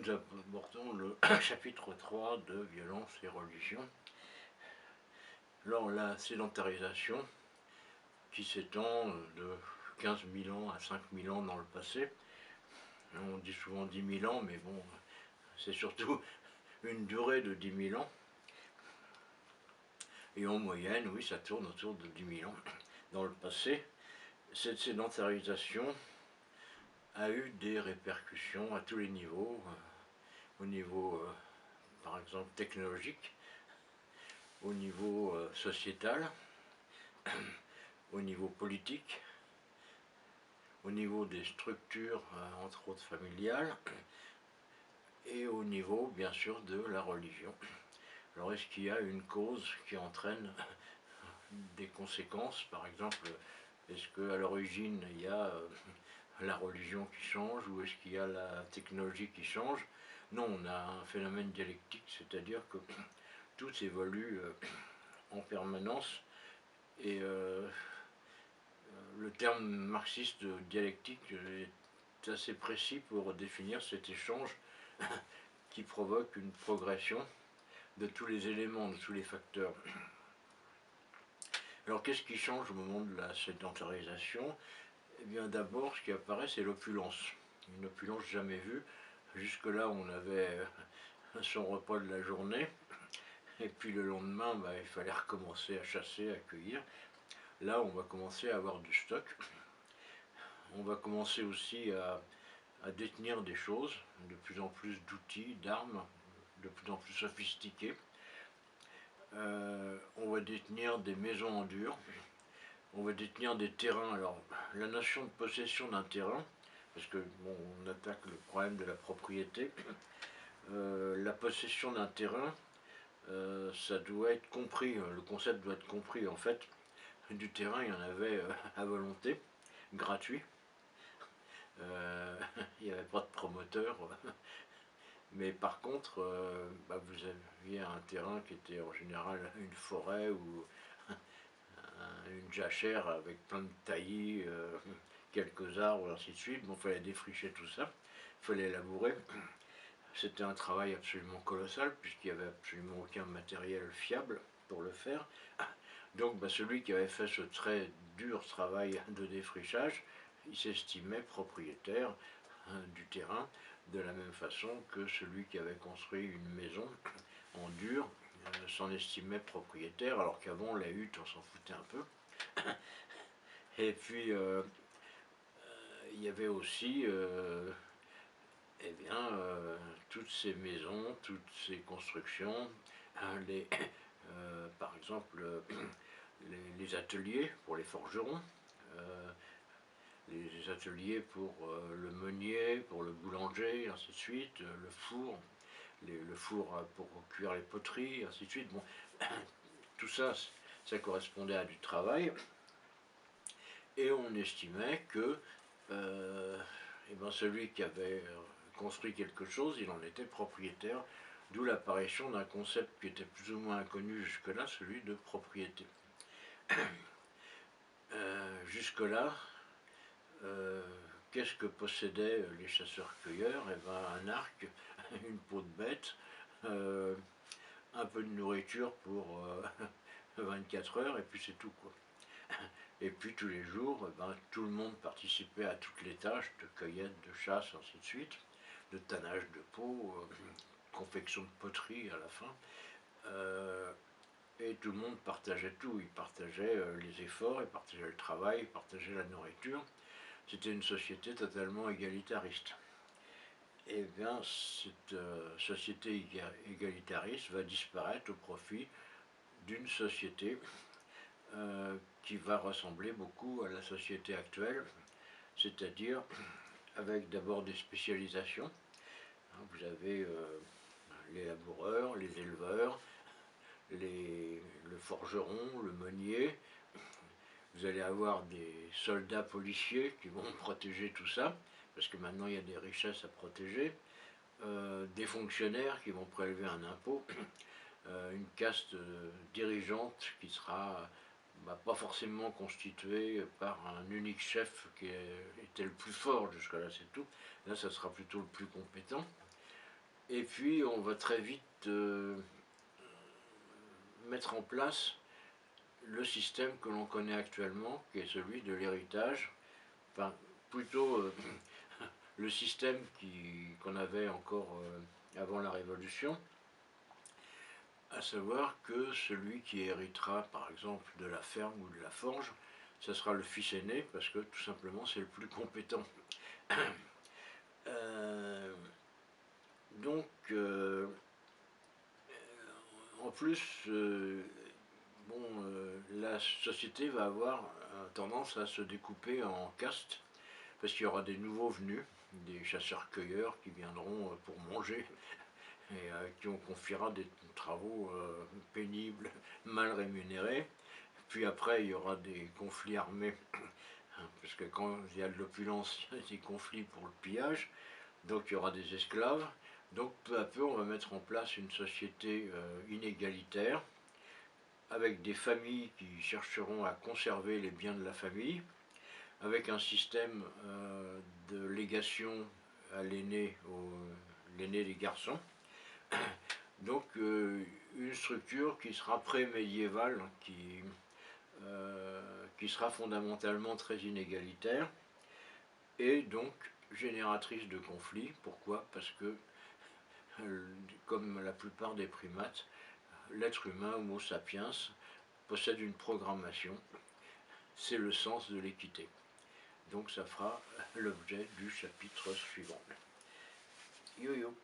Nous abordons le chapitre 3 de violence et religion. Alors la sédentarisation qui s'étend de 15 000 ans à 5 000 ans dans le passé. On dit souvent 10 000 ans, mais bon, c'est surtout une durée de 10 000 ans. Et en moyenne, oui, ça tourne autour de 10 000 ans dans le passé. Cette sédentarisation a eu des répercussions à tous les niveaux, au niveau par exemple technologique, au niveau sociétal, au niveau politique, au niveau des structures, entre autres familiales, et au niveau, bien sûr, de la religion. Alors, est-ce qu'il y a une cause qui entraîne des conséquences? Par exemple, est-ce qu'à l'origine, il y a la religion qui change, ou est-ce qu'il y a la technologie qui change? Non, on a un phénomène dialectique, c'est-à-dire que tout évolue en permanence, et le terme marxiste de dialectique est assez précis pour définir cet échange qui provoque une progression de tous les éléments, de tous les facteurs. Alors qu'est-ce qui change au moment de la sédentarisation? Eh bien d'abord, ce qui apparaît, c'est l'opulence. Une opulence jamais vue. Jusque-là, on avait son repas de la journée, et puis le lendemain, il fallait recommencer à chasser, à cueillir. Là, on va commencer à avoir du stock. On va commencer aussi à détenir des choses, de plus en plus d'outils, d'armes, de plus en plus sophistiquées. On va détenir des maisons en dur, on va détenir des terrains. Alors, la notion de possession d'un terrain, parce que bon, on attaque le problème de la propriété, la possession d'un terrain, ça doit être compris, le concept doit être compris. En fait, du terrain, il y en avait à volonté, gratuit. Il n'y avait pas de promoteur. Mais par contre, vous aviez un terrain qui était en général une forêt ou une jachère avec plein de taillis, quelques arbres, et ainsi de suite. Bon, il fallait défricher tout ça, il fallait labourer. C'était un travail absolument colossal, puisqu'il n'y avait absolument aucun matériel fiable pour le faire. Donc celui qui avait fait ce très dur travail de défrichage, il s'estimait propriétaire du terrain, de la même façon que celui qui avait construit une maison en dur s'en estimait propriétaire, alors qu'avant la hutte on s'en foutait un peu. Et puis il y avait aussi toutes ces maisons, toutes ces constructions, par exemple les ateliers pour les forgerons, les ateliers pour le meunier, pour le boulanger, ainsi de suite, le four, le four pour cuire les poteries, ainsi de suite. Bon, tout ça, ça correspondait à du travail, et on estimait que celui qui avait construit quelque chose, il en était propriétaire, d'où l'apparition d'un concept qui était plus ou moins inconnu jusque-là, celui de propriété. Jusque-là, qu'est-ce que possédaient les chasseurs-cueilleurs? Un arc, une peau de bête, un peu de nourriture pour 24 heures, et puis c'est tout, quoi. Et puis tous les jours, tout le monde participait à toutes les tâches de cueillette, de chasse, ainsi de suite, de tannage de peau, confection de poterie à la fin. Et tout le monde partageait tout. Il partageait les efforts, il partageait le travail, il partageait la nourriture. C'était une société totalement égalitariste. Et bien, cette société égalitariste va disparaître au profit d'une société qui va ressembler beaucoup à la société actuelle, c'est-à-dire avec d'abord des spécialisations. Vous avez les laboureurs, les éleveurs, le forgeron, le meunier. Vous allez avoir des soldats policiers qui vont protéger tout ça, parce que maintenant il y a des richesses à protéger, des fonctionnaires qui vont prélever un impôt, une caste dirigeante qui sera pas forcément constituée par un unique chef qui était le plus fort jusque-là, c'est tout. Là, ça sera plutôt le plus compétent. Et puis on va très vite mettre en place le système que l'on connaît actuellement, qui est celui de l'héritage, enfin plutôt le système qu'on avait encore avant la Révolution, à savoir que celui qui héritera par exemple de la ferme ou de la forge, ce sera le fils aîné, parce que tout simplement c'est le plus compétent. Euh, donc, en plus, bon, la société va avoir tendance à se découper en castes, parce qu'il y aura des nouveaux venus, des chasseurs-cueilleurs qui viendront pour manger, et qui on confiera des travaux pénibles, mal rémunérés. Puis après, il y aura des conflits armés, parce que quand il y a de l'opulence, il y a des conflits pour le pillage, donc il y aura des esclaves. Donc peu à peu, on va mettre en place une société inégalitaire, avec des familles qui chercheront à conserver les biens de la famille, avec un système de légation à l'aîné, l'aîné des garçons. Donc une structure qui sera pré-médiévale, qui sera fondamentalement très inégalitaire, et donc génératrice de conflits. Pourquoi? Parce que, comme la plupart des primates, l'être humain, Homo sapiens, possède une programmation. C'est le sens de l'équité. Donc ça fera l'objet du chapitre suivant. Yo yo.